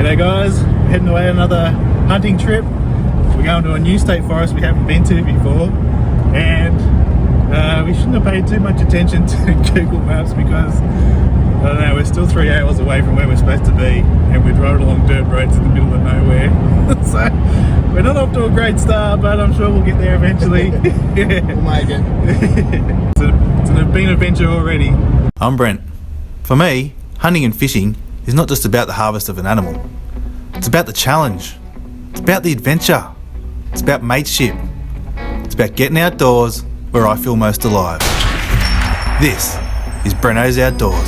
G'day guys, heading away on another hunting trip. We're going to a new state forest we haven't been to before, and we shouldn't have paid too much attention to Google Maps because, I don't know, we're still 3 hours away from where we're supposed to be, and we're driving along dirt roads in the middle of nowhere. So we're not off to a great start, but I'm sure we'll get there eventually. We'll make it. It's been an adventure already. I'm Brent. For me, hunting and fishing is not just about the harvest of an animal. It's about the challenge. It's about the adventure. It's about mateship. It's about getting outdoors where I feel most alive. This is Breno's Outdoors.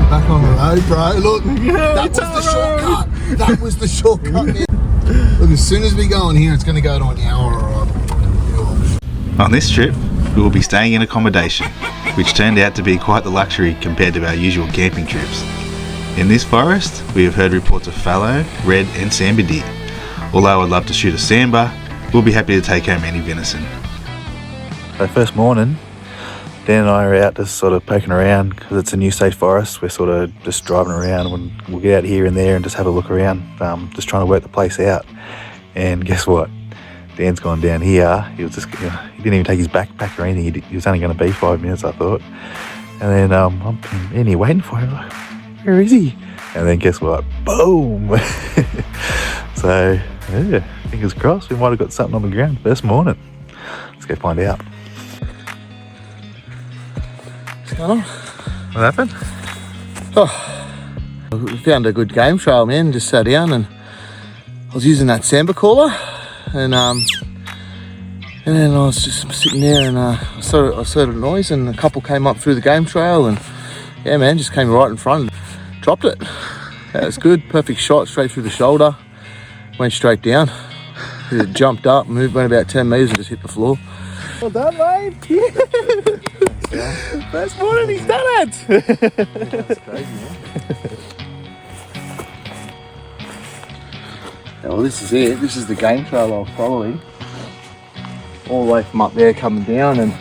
Back on the road, bro. Look, that was the shortcut. That was the shortcut. Look, as soon as we go in here, it's going to go to an hour. On this trip, we will be staying in accommodation, which turned out to be quite the luxury compared to our usual camping trips. In this forest, we have heard reports of fallow, red and sambar deer. Although I'd love to shoot a sambar, we'll be happy to take home any venison. So first morning, Dan and I are out just sort of poking around because it's a new state forest. We're sort of just driving around and we'll get out here and there and just have a look around, just trying to work the place out. And guess what? Dan's gone down here. He was just, he didn't even take his backpack or anything. He was only going to be 5 minutes, I thought. And then I'm in here waiting for him. Like, where is he? And then guess what? Boom! So yeah, fingers crossed. We might have got something on the ground first morning. Let's go find out. What's going on? What happened? Oh, we found a good game trail, man. Just sat down and I was using that sambar caller. And then I was just sitting there and I heard a noise and a couple came up through the game trail and yeah man, just came right in front and dropped it. That was good, perfect shot, straight through the shoulder, went straight down. It jumped up, moved, went about 10 metres and just hit the floor. Well done, mate. First morning he's done it. That's crazy, man. Well, this is it. This is the game trail I was following. All the way from up there coming down and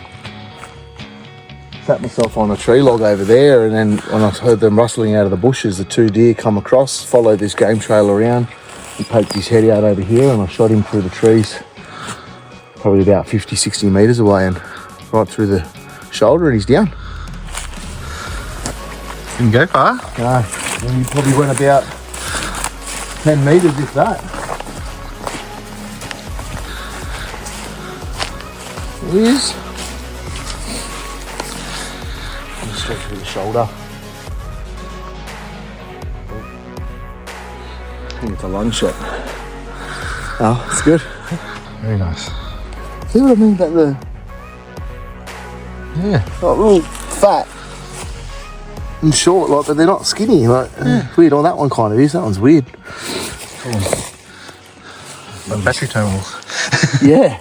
sat myself on a tree log over there, and then when I heard them rustling out of the bushes, the two deer come across, followed this game trail around. He poked his head out over here and I shot him through the trees, probably about 50, 60 metres away and right through the shoulder and he's down. Didn't go far. No, and he probably went about 10 metres if that. There he is. Just straight through the shoulder. I think it's a lung shot. Oh, it's good. Very nice. See what I mean about the... Yeah. Like real fat and short, like, but they're not skinny. Like, weird. Oh, that one kind of is. That one's weird. Like battery terminals. Yeah.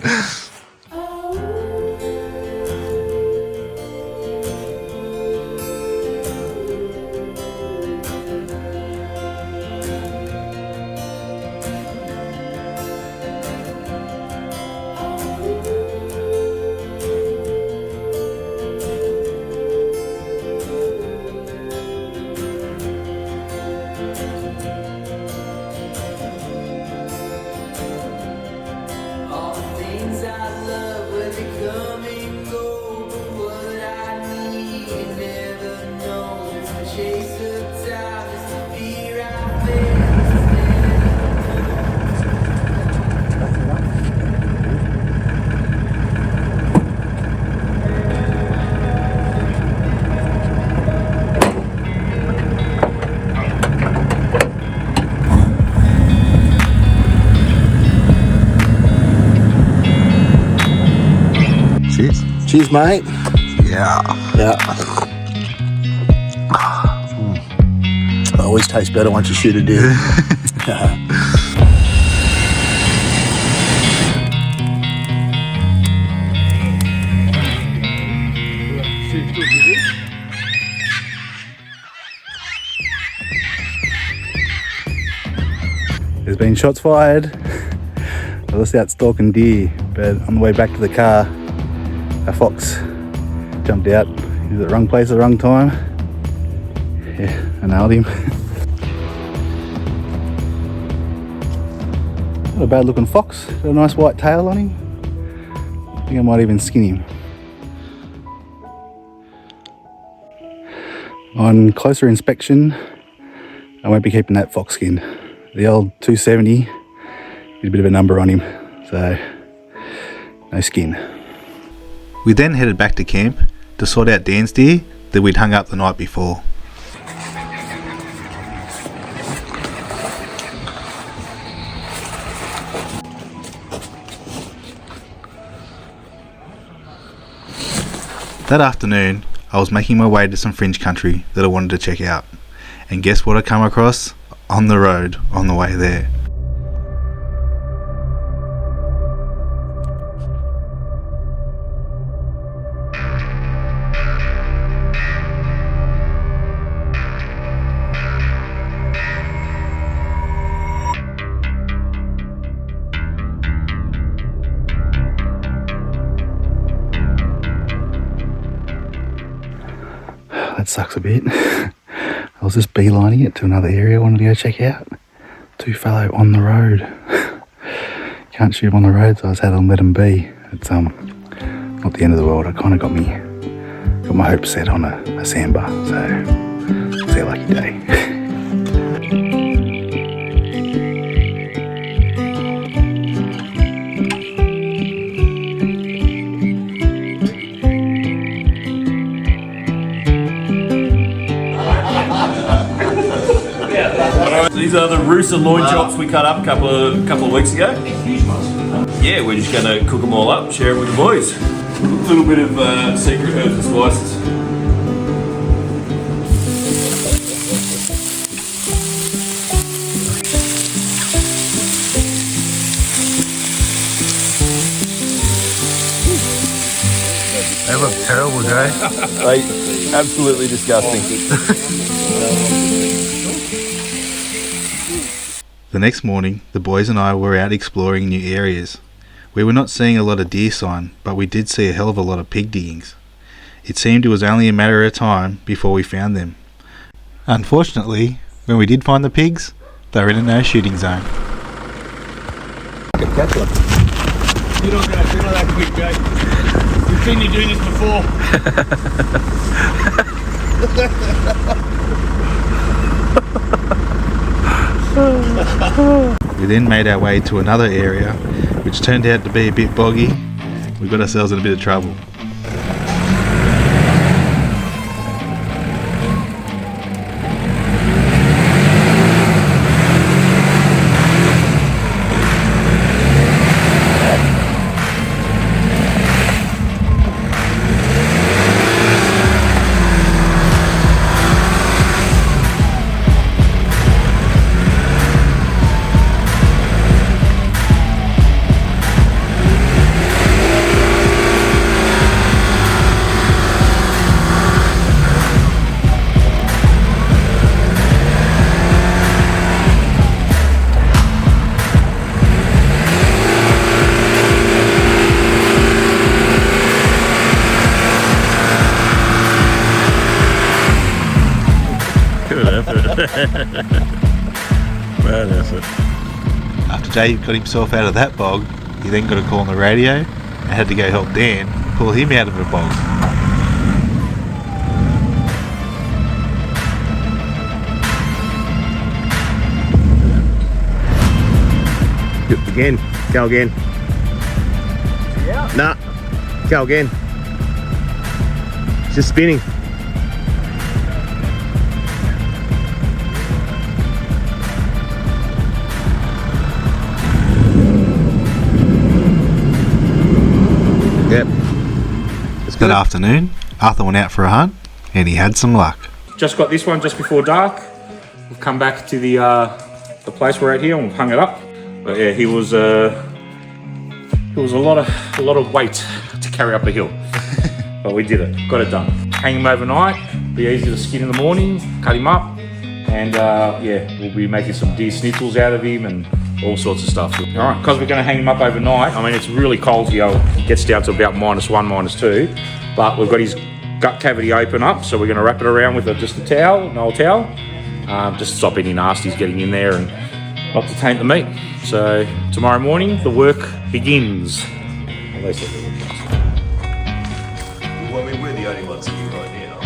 Cheers. Cheers, mate. Yeah. Yeah. It always tastes better once you shoot a deer. There's been shots fired. I was out stalking deer, but on the way back to the car, a fox jumped out. He was at the wrong place at the wrong time. yeah, I nailed him. Not a bad looking fox, got a nice white tail on him. I think I might even skin him. On closer inspection, I won't be keeping that fox skin. The old 270 did a bit of a number on him, so no skin. We then headed back to camp to sort out Dan's deer that we'd hung up the night before. That afternoon, I was making my way to some fringe country that I wanted to check out. And guess what I come across on the road on the way there? That sucks a bit. I was just beelining it to another area I wanted to go check out. Too fallow on the road. Can't shoot 'em on the road, so I just had to let them be. It's not the end of the world. It kind of got my hopes set on a sambar, so it's their lucky day. These are the rooster loin chops we cut up a couple of weeks ago. Yeah, we're just going to cook them all up, share it with the boys. A little bit of secret herbs and spices. They look terrible, Jay. Absolutely disgusting. The next morning, the boys and I were out exploring new areas. We were not seeing a lot of deer sign, but we did see a hell of a lot of pig diggings. It seemed it was only a matter of time before we found them. Unfortunately, when we did find the pigs, they were in a no-shooting zone. You're not that quick, Jay. We've seen you do this before. We then made our way to another area, which turned out to be a bit boggy. We got ourselves in a bit of trouble. Bad effort. After Jay got himself out of that bog, he then got a call on the radio and had to go help Dan pull him out of the bog. Again. Go again. Yeah. Nah. Go again. It's just spinning. Yep. That afternoon, Arthur went out for a hunt and he had some luck. Just got this one just before dark. We've come back to the place we're at here and we've hung it up. But yeah, he was a lot of weight to carry up a hill. But we did it, got it done. Hang him overnight, be easy to skin in the morning, cut him up, and yeah, we'll be making some deer schnitzels out of him and all sorts of stuff. All right, because we're going to hang him up overnight. I mean, it's really cold here. It gets down to about -1, -2, but we've got his gut cavity open up, so we're going to wrap it around with just a towel, an old towel, just to stop any nasties getting in there and not to taint the meat. So tomorrow morning the work begins. Well, they said the work begins. Well, I mean, we're the only ones here right now.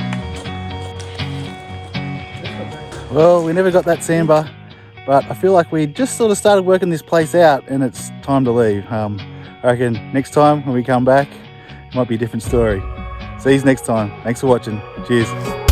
Well, we never got that sambar, but I feel like we just sort of started working this place out and it's time to leave. I reckon next time when we come back, it might be a different story. See you next time. Thanks for watching. Cheers.